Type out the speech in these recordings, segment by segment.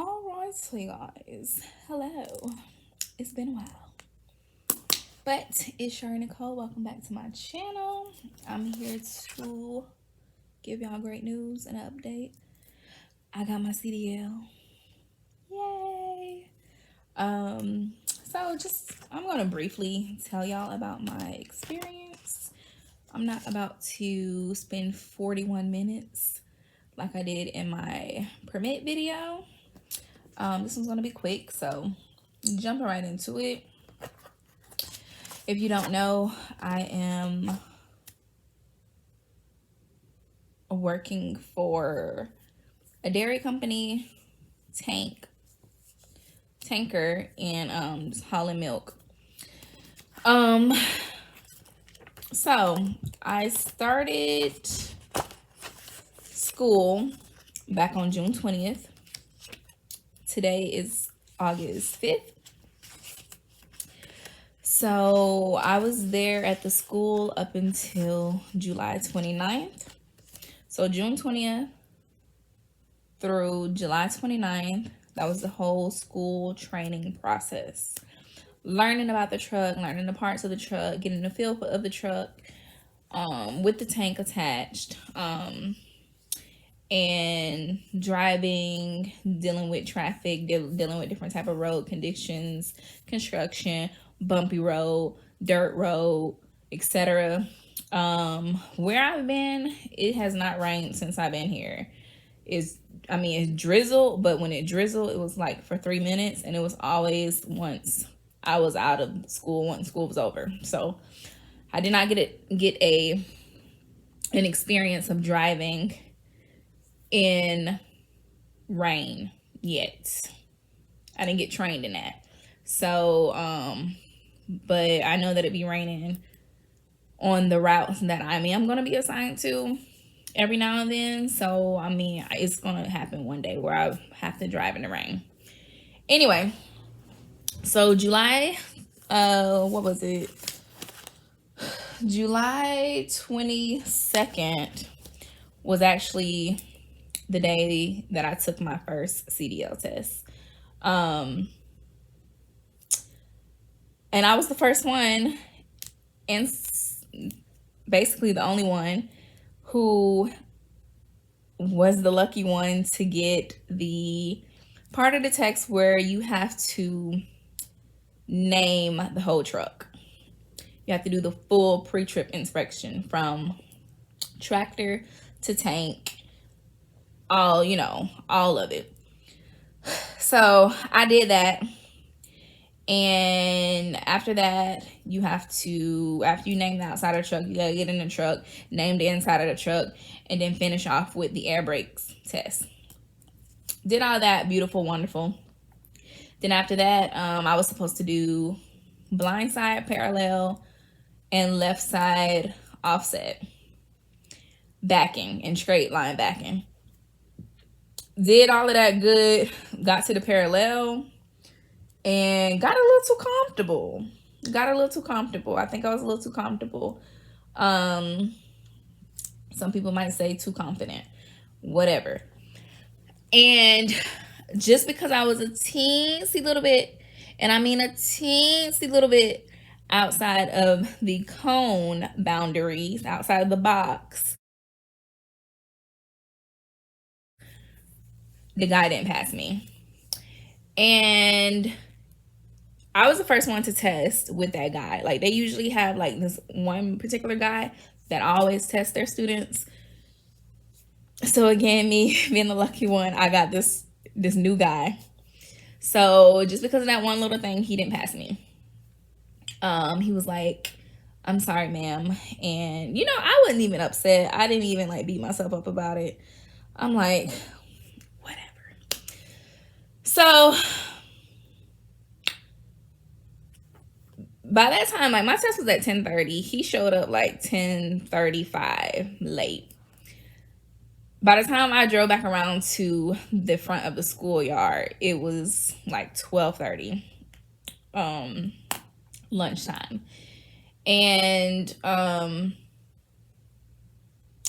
All right, so you guys, hello. It's been a while, but it's Shari Nicole. Welcome back to my channel. I'm here to give y'all great news and an update. I got my CDL. Yay! I'm gonna briefly tell y'all about my experience. I'm not about to spend 41 minutes like I did in my permit video. This one's gonna be quick, so jumping right into it. If you don't know, I am working for a dairy company, tanker, and just hauling milk. So I started school back on June 20th. Today is August 5th. So I was there at the school up until July 29th. So June 20th through July 29th, that was the whole school training process. Learning about the truck, learning the parts of the truck, getting the feel of the truck, with the tank attached, and driving, dealing with traffic, dealing with different type of road conditions, construction, bumpy road, dirt road, etc. Where I've been, it has not rained since I've been here. It's drizzled, but when it drizzled, it was like for 3 minutes, and it was always once I was out of school, once school was over. So I did not get an experience of driving in rain yet. I didn't get trained in that. So, but I know that it be raining on the routes that I'm going to be assigned to every now and then. So, it's going to happen one day where I have to drive in the rain. Anyway, so July 22nd was actually the day that I took my first CDL test. And I was the first one, and basically the only one, who was the lucky one to get the part of the text where you have to name the whole truck. You have to do the full pre-trip inspection from tractor to tank, all of it. So I did that. And after that, after you name the outside of the truck, you gotta get in the truck, name the inside of the truck, and then finish off with the air brakes test. Did all that, beautiful, wonderful. Then after that, I was supposed to do blind side parallel and left side offset backing and straight line backing. Did all of that good, got to the parallel, and got a little too comfortable. I think I was a little too comfortable. Some people might say too confident, whatever. And just because I was a teensy little bit, and I mean a teensy little bit outside of the cone boundaries, outside of the box, the guy didn't pass me. And I was the first one to test with that guy. Like, they usually have like this one particular guy that always tests their students. So again, me being the lucky one, I got this new guy. So just because of that one little thing, he didn't pass me. He was like, "I'm sorry, ma'am." And I wasn't even upset. I didn't even like beat myself up about it. I'm like, whatever. So by that time, like, my test was at 10:30. He showed up like 10:35 late. By the time I drove back around to the front of the schoolyard, it was like 12:30, lunchtime. And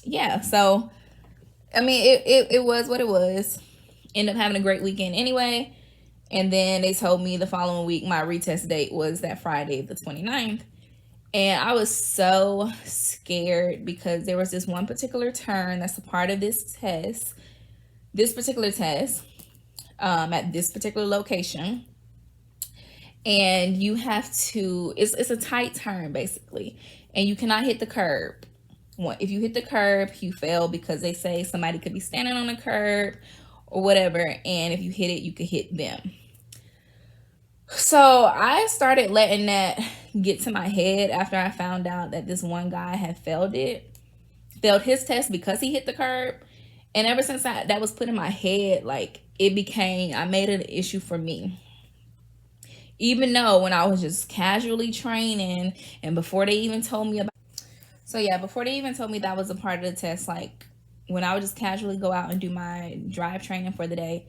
yeah, so it was what it was. Ended up having a great weekend anyway. And then they told me the following week my retest date was that Friday, the 29th. And I was so scared because there was this one particular turn that's a part of this test, at this particular location. And you have to, it's a tight turn basically. And you cannot hit the curb. If you hit the curb, you fail because they say somebody could be standing on the curb or whatever. And if you hit it, you could hit them. So I started letting that get to my head after I found out that this one guy had failed his test because he hit the curb. And ever since that was put in my head, like I made it an issue for me. Even though when I was just casually training and before they even told me that was a part of the test, like when I would just casually go out and do my drive training for the day,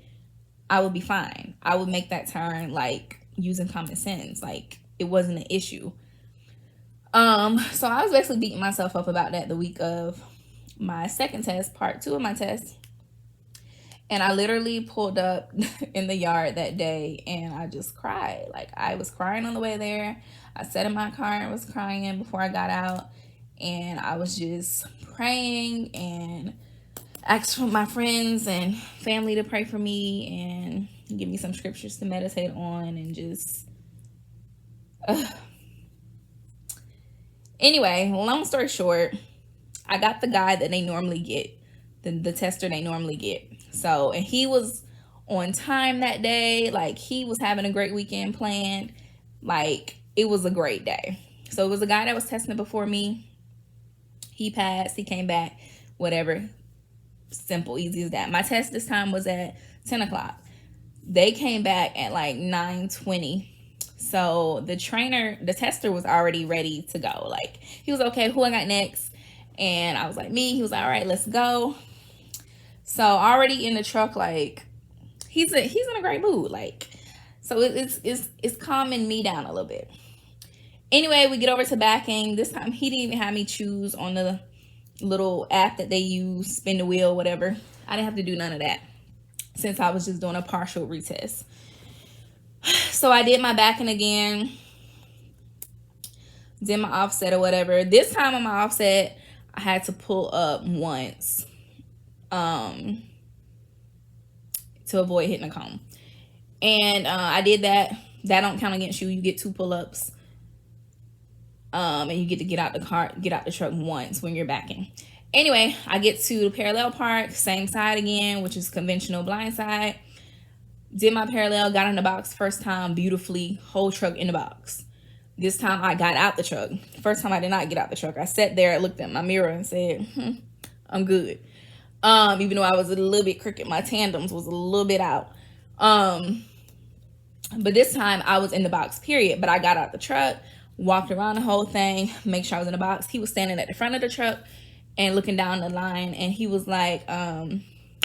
I would be fine. I would make that turn like using common sense. Like it wasn't an issue. So I was basically beating myself up about that the week of my second test, part 2 of my test. And I literally pulled up in the yard that day and I just cried. Like I was crying on the way there. I sat in my car and was crying before I got out. And I was just praying and asked for my friends and family to pray for me and give me some scriptures to meditate on and just Anyway, long story short, I got the guy that they normally get, the tester they normally get. So, and he was on time that day. Like he was having a great weekend planned. Like it was a great day. So it was a guy that was testing before me. He passed, he came back, whatever. Simple, easy as that. My test this time was at 10 o'clock. They came back at like 9:20. So the tester was already ready to go. Like he was, okay, who I got next? And I was like, me. He was like, all right, let's go. So already in the truck, like he's in a great mood. Like, so it's calming me down a little bit. Anyway, we get over to backing. This time he didn't even have me choose on the little app that they use, spin the wheel, whatever. I didn't have to do none of that since I was just doing a partial retest. So I did my backing again, did my offset or whatever. This time on my offset, I had to pull up once to avoid hitting a cone. And I did that. That don't count against you. You get 2 pull-ups. And you get to get out the truck once when you're backing. Anyway, I get to the parallel park, same side again, which is conventional blind side. Did my parallel, got in the box first time beautifully, whole truck in the box. This time I got out the truck. First time I did not get out the truck. I sat there, looked at my mirror and said, I'm good. Even though I was a little bit crooked, my tandems was a little bit out. But this time I was in the box, period. But I got out the truck, walked around the whole thing, make sure I was in the box. He was standing at the front of the truck and looking down the line, and he was like,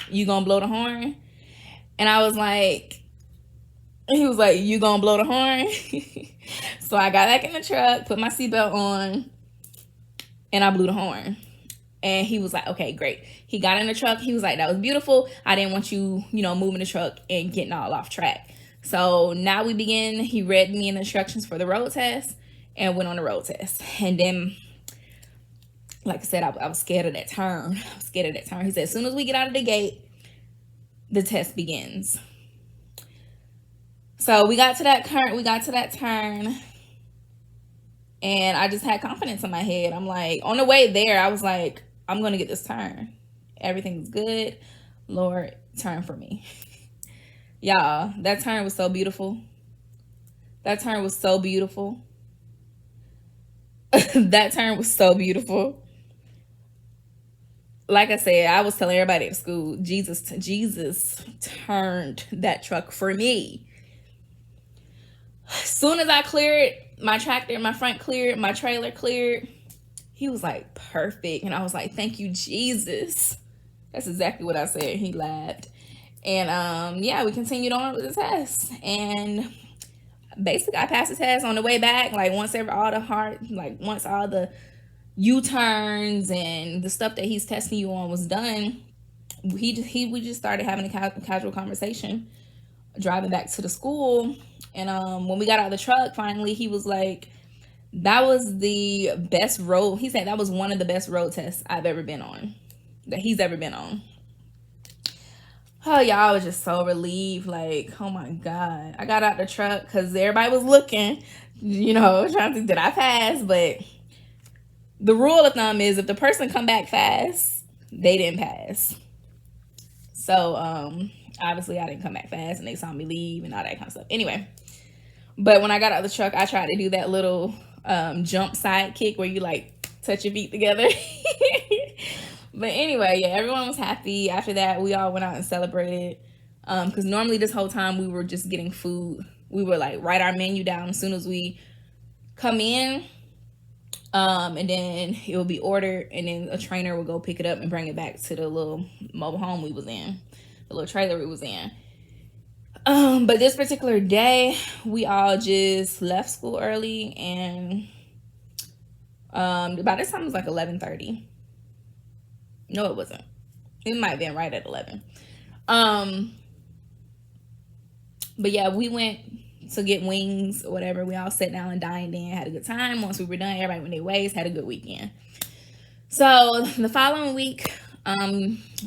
you gonna blow the horn? And I was like, he was like, you gonna blow the horn? So I got back in the truck, put my seatbelt on, and I blew the horn. And he was like, okay, great. He got in the truck. He was like, that was beautiful. I didn't want you, moving the truck and getting all off track. So now we begin. He read me in the instructions for the road test and went on the road test. And then, like I said, I was scared of that turn. He said, as soon as we get out of the gate, the test begins. So we got to that turn. And I just had confidence in my head. I'm like, on the way there, I was like, I'm going to get this turn. Everything's good. Lord, turn for me. Y'all, that turn was so beautiful. That turn was so beautiful. Like I said, I was telling everybody at school, Jesus turned that truck for me. As soon as I cleared my tractor, my front cleared, my trailer cleared, he was like, perfect. And I was like, thank you, Jesus. That's exactly what I said. He laughed. And yeah, we continued on with the test. And basically I passed the test. On the way back, like once all the U-turns and the stuff that he's testing you on was done, we just started having a casual conversation driving back to the school. And when we got out of the truck, finally, he was like, that was the best road. He said that was one of the best road tests I've ever been on, that he's ever been on. Oh, y'all, I was just so relieved. Like, oh my God. I got out the truck because everybody was looking, trying to think, did I pass? But the rule of thumb is if the person come back fast, they didn't pass. So, obviously I didn't come back fast and they saw me leave and all that kind of stuff. Anyway, but when I got out of the truck, I tried to do that little jump side kick where you like touch your feet together. But anyway, yeah, everyone was happy. After that, we all went out and celebrated. Because normally this whole time we were just getting food. We would like write our menu down as soon as we come in. And then it will be ordered, and then a trainer will go pick it up and bring it back to the little mobile home we was in, the little trailer we was in. But this particular day, we all just left school early, and by this time it was like 11:30. No, it wasn't. It might have been right at 11. But yeah, we went to get wings or whatever. We all sat down and dined in, had a good time. Once we were done, everybody went their ways, had a good weekend. So the following week,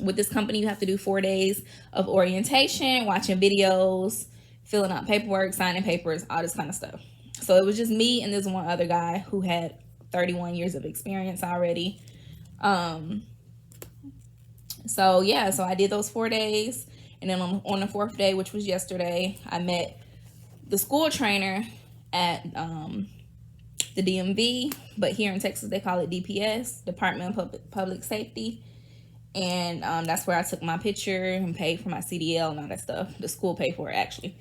with this company, you have to do 4 days of orientation, watching videos, filling out paperwork, signing papers, all this kind of stuff. So it was just me and this one other guy who had 31 years of experience already. So yeah, so I did those 4 days. And then on the 4th day, which was yesterday, I met the school trainer at the DMV, but here in Texas they call it DPS, Department of Public Safety. And that's where I took my picture and paid for my CDL and all that stuff. The school paid for it, actually.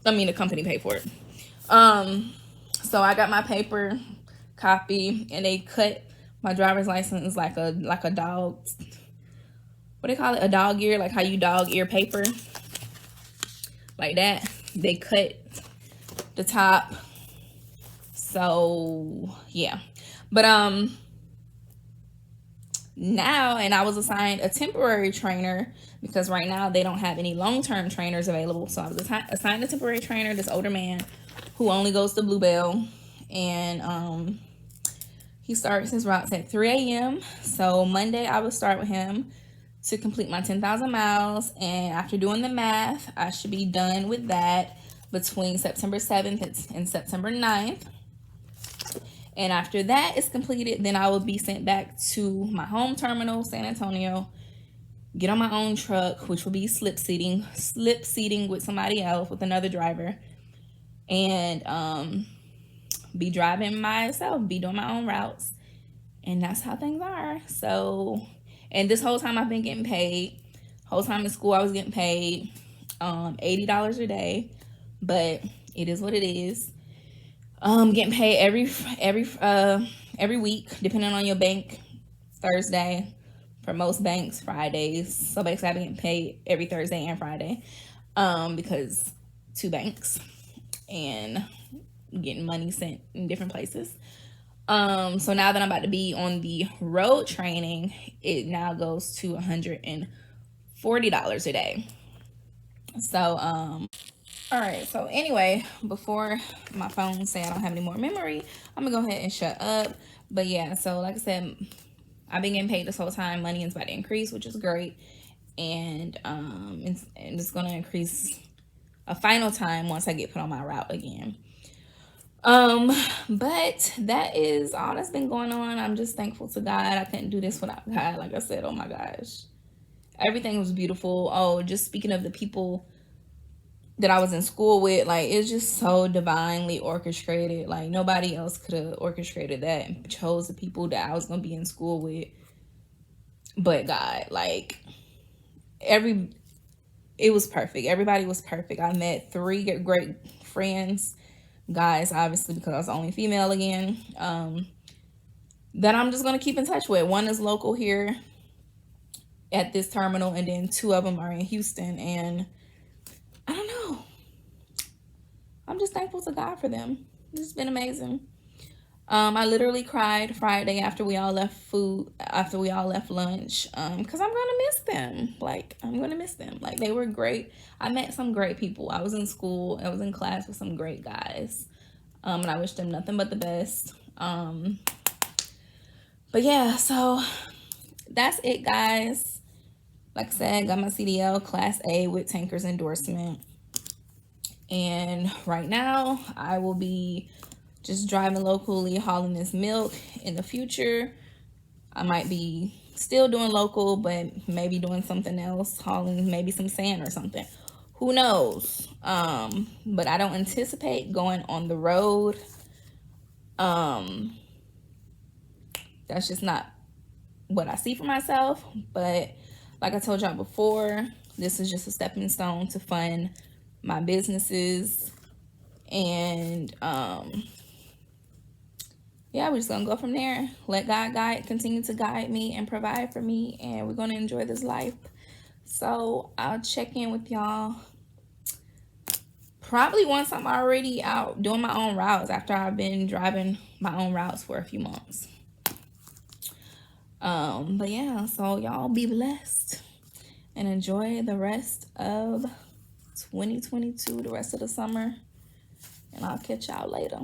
I mean, the company paid for it. So I got my paper copy, and they cut my driver's license like a dog. What do they call it? A dog ear, like how you dog ear paper, like that. They cut the top. So yeah, but now, and I was assigned a temporary trainer because right now they don't have any long-term trainers available. So I was assigned a temporary trainer, this older man who only goes to Bluebell, and he starts his routes at 3 a.m. So Monday I will start with him to complete my 10,000 miles, and after doing the math, I should be done with that between September 7th and September 9th. And after that is completed, then I will be sent back to my home terminal, San Antonio, get on my own truck, which will be slip seating with somebody else, with another driver, and be driving myself, be doing my own routes. And that's how things are. So, and this whole time I've been getting paid. Whole time in school I was getting paid $80 a day, but it is what it is. Getting paid every week, depending on your bank. Thursday, for most banks, Fridays. So basically I've been getting paid every Thursday and Friday, because 2 banks, and getting money sent in different places. So now that I'm about to be on the road training, it now goes to $140 a day. So, all right. So anyway, before my phone say I don't have any more memory, I'm gonna go ahead and shut up. But yeah, so like I said, I've been getting paid this whole time. Money is about to increase, which is great. And it's gonna increase a final time once I get put on my route again. But that is all that's been going on. I'm just thankful to God. I couldn't do this without God. Like I said, oh my gosh, everything was beautiful. Oh, just speaking of the people that I was in school with, like, it's just so divinely orchestrated. Like, nobody else could have orchestrated that and chose the people that I was gonna be in school with but God. Like, it was perfect. Everybody was perfect. I met 3 great friends, guys, obviously, because I was the only female again, that I'm just going to keep in touch with. One is local here at this terminal, and then 2 of them are in Houston. And I don't know, I'm just thankful to God for them. It's been amazing. I literally cried Friday after we all left lunch, because I'm gonna miss them. Like, I'm gonna miss them. Like, they were great. I met some great people. I was in school. I was in class with some great guys, and I wish them nothing but the best. But yeah, so that's it, guys. Like I said, got my CDL Class A with tanker's endorsement. And right now, I will be just driving locally, hauling this milk. In the future, I might be still doing local, but maybe doing something else, hauling maybe some sand or something. Who knows? But I don't anticipate going on the road. That's just not what I see for myself. But like I told y'all before, this is just a stepping stone to fund my businesses. And yeah, we're just gonna go from there. Let God continue to guide me and provide for me, and we're gonna enjoy this life. So I'll check in with y'all probably once I'm already out doing my own routes, after I've been driving my own routes for a few months. But yeah, so y'all be blessed and enjoy the rest of 2022, the rest of the summer, and I'll catch y'all later.